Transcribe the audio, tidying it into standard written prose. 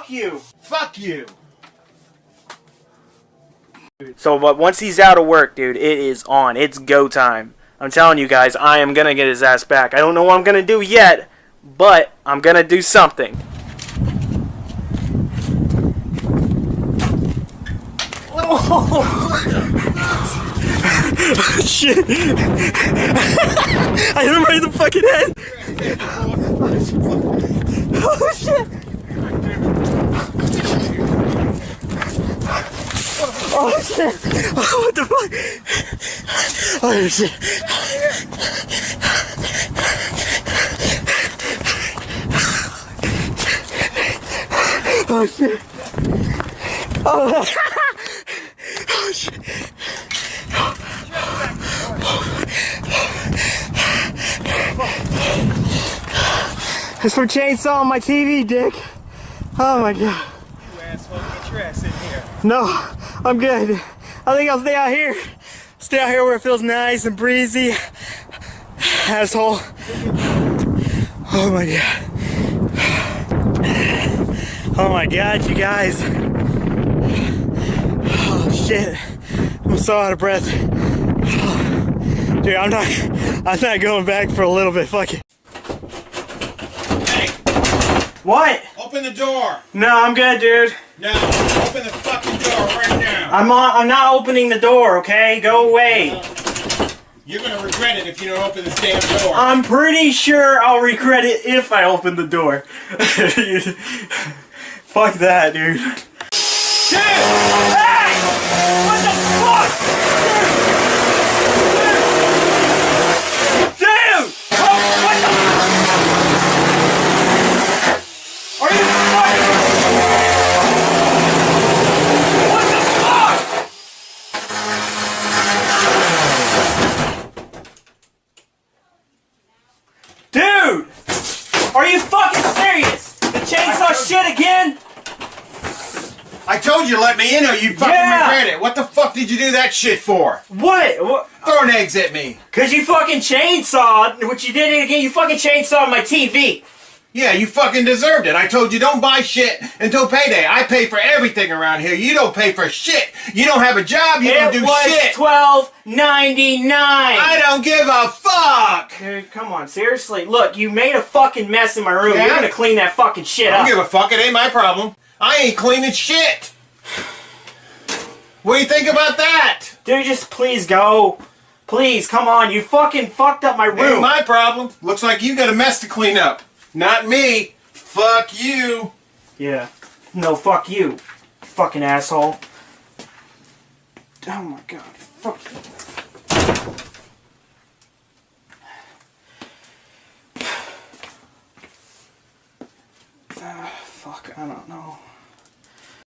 Fuck you! Fuck you! So, but once he's out of work, dude, it is on. It's go time. I'm telling you guys, I am gonna get his ass back. I don't know what I'm gonna do yet, but I'm gonna do something. Oh, shit! I hit him right in the fucking head! Oh, shit! Oh, shit! Oh, what the fuck? Oh, shit! Oh, shit! Oh, oh shit! It's from chainsawing my TV, Dick. Oh my god. You asshole, get your ass in here. No, I'm good. I think I'll stay out here. Stay out here where it feels nice and breezy. Asshole. Oh my god. Oh my god, you guys. Oh shit. I'm so out of breath. Dude, I'm not going back for a little bit. Fuck it. Hey! What? Open the door! No, I'm good, dude. No, open the fucking door right now! I'm not opening the door, okay? Go away. You're gonna regret it if you don't open this damn door. I'm pretty sure I'll regret it if I open the door. Fuck that, dude. Dude! Hey! What the fuck? Dude! Oh, what the? Are you fucking? What the fuck? Dude! Are you fucking serious? The chainsaw shit again? I told you to let me in or you'd fucking regret it. What the fuck did you do that shit for? What? Throwing eggs at me. Cause you fucking chainsawed, which you did it again, you fucking chainsawed my TV. Yeah, you fucking deserved it. I told you don't buy shit until payday. I pay for everything around here. You don't pay for shit. You don't have a job, you don't do shit. It was $12.99. I don't give a fuck. Dude, come on, seriously. Look, you made a fucking mess in my room. Yeah? You're gonna clean that fucking shit I up. don't give a fuck. It ain't my problem. I ain't cleaning shit. What do you think about that? Dude, just please go. Please, come on. You fucking fucked up my room. Ain't my problem. Looks like you got a mess to clean up. Not me. Fuck you. Yeah. No, fuck you. Fucking asshole. Oh my god. Fuck you. Fuck, I don't know.